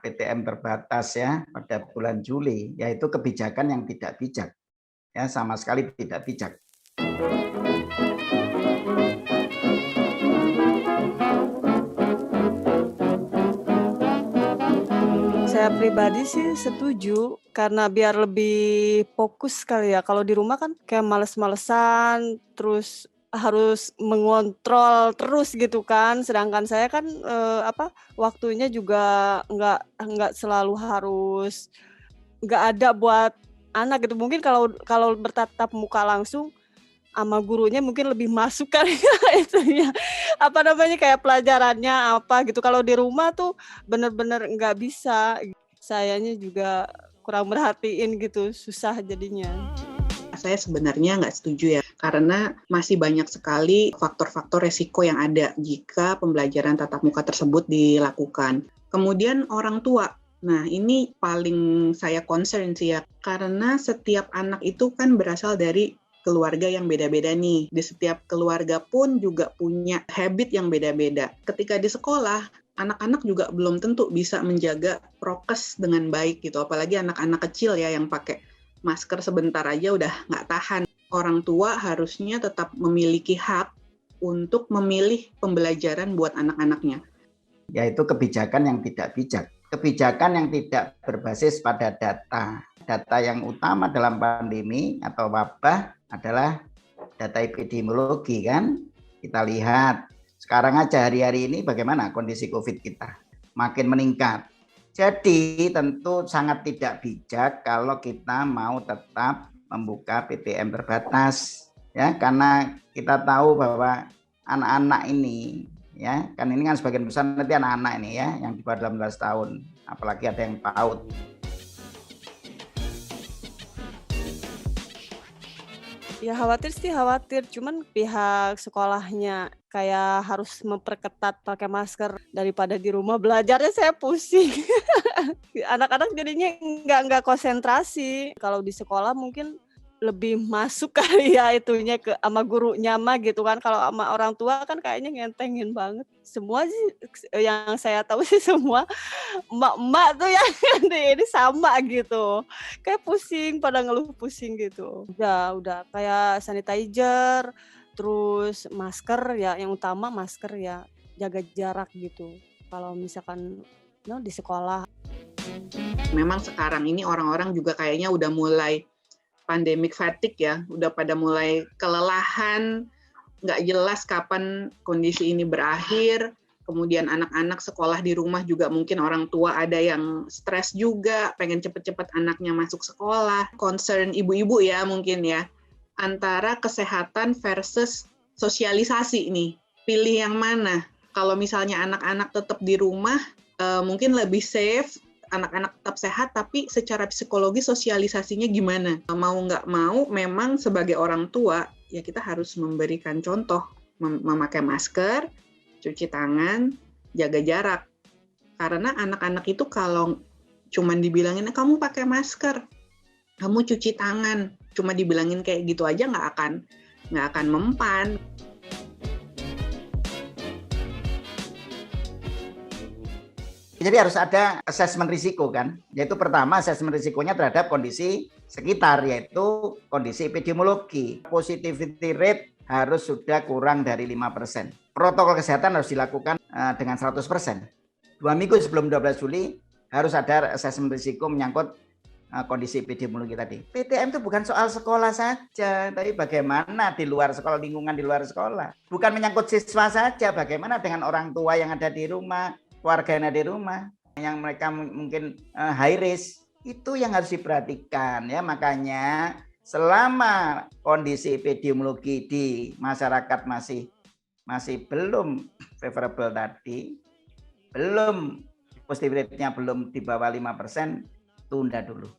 PTM terbatas ya pada bulan Juli, yaitu kebijakan yang tidak bijak, ya sama sekali tidak bijak. Saya pribadi sih setuju, karena biar lebih fokus kali ya. Kalau di rumah kan kayak males-malesan, terus harus mengontrol terus gitu kan. Sedangkan saya kan, waktunya juga nggak selalu harus nggak ada buat anak gitu. Mungkin kalau bertatap muka langsung sama gurunya mungkin lebih masuk kali ya itunya, kayak pelajarannya apa gitu. Kalau di rumah tuh bener-bener nggak bisa. Sayanya juga kurang merhatiin gitu, susah jadinya. Saya sebenarnya nggak setuju ya, karena masih banyak sekali faktor-faktor resiko yang ada jika pembelajaran tatap muka tersebut dilakukan. Kemudian orang tua. Nah, ini paling saya concern sih ya, karena setiap anak itu kan berasal dari keluarga yang beda-beda nih. Di setiap keluarga pun juga punya habit yang beda-beda. Ketika di sekolah, anak-anak juga belum tentu bisa menjaga prokes dengan baik gitu. Apalagi anak-anak kecil ya yang pakai masker sebentar aja udah nggak tahan. Orang tua harusnya tetap memiliki hak untuk memilih pembelajaran buat anak-anaknya. Yaitu kebijakan yang tidak bijak. Kebijakan yang tidak berbasis pada data. Data yang utama dalam pandemi atau wabah adalah data epidemiologi kan. Kita lihat sekarang aja hari-hari ini bagaimana kondisi COVID kita. Makin meningkat. Jadi tentu sangat tidak bijak kalau kita mau tetap membuka PTM terbatas. Ya, karena kita tahu bahwa anak-anak ini ya, kan ini kan sebagian besar nanti anak-anak ini ya yang di bawah 18 tahun, apalagi ada yang PAUD. Ya khawatir sih khawatir, cuman pihak sekolahnya kayak harus memperketat pakai masker daripada di rumah belajarnya saya pusing. Anak-anak jadinya nggak konsentrasi. Kalau di sekolah mungkin lebih masuk kali ya itunya sama gurunya mah gitu kan. Kalau sama orang tua kan kayaknya ngentengin banget. Semua sih yang saya tahu sih semua emak-emak tuh yang ini sama gitu. Kayak pusing, pada ngeluh pusing gitu. Udah kayak sanitizer, terus masker ya, yang utama masker ya, jaga jarak gitu. Kalau misalkan di sekolah. Memang sekarang ini orang-orang juga kayaknya udah mulai pandemic fatigue ya, udah pada mulai kelelahan, nggak jelas kapan kondisi ini berakhir. Kemudian anak-anak sekolah di rumah juga mungkin orang tua ada yang stres juga, pengen cepet-cepet anaknya masuk sekolah. Concern ibu-ibu ya mungkin ya, antara kesehatan versus sosialisasi nih. Pilih yang mana? Kalau misalnya anak-anak tetap di rumah, mungkin lebih safe, anak-anak tetap sehat, tapi secara psikologi sosialisasinya gimana? Mau nggak mau, memang sebagai orang tua, ya kita harus memberikan contoh, memakai masker, cuci tangan, jaga jarak. Karena anak-anak itu kalau cuma dibilangin, kamu pakai masker, kamu cuci tangan, cuma dibilangin kayak gitu aja nggak akan mempan. Jadi harus ada asesmen risiko kan, yaitu pertama asesmen risikonya terhadap kondisi sekitar, yaitu kondisi epidemiologi. Positivity rate harus sudah kurang dari 5%. Protokol kesehatan harus dilakukan dengan 100%. 2 minggu sebelum 12 Juli harus ada asesmen risiko menyangkut kondisi epidemiologi tadi. PTM itu bukan soal sekolah saja, tapi bagaimana di luar sekolah, lingkungan di luar sekolah. Bukan menyangkut siswa saja, bagaimana dengan orang tua yang ada di rumah, keluarga yang ada di rumah, yang mereka mungkin high risk, itu yang harus diperhatikan ya. Makanya selama kondisi epidemiologi di masyarakat masih belum favorable tadi, belum positivity rate-nya belum di bawah 5%, tunda dulu.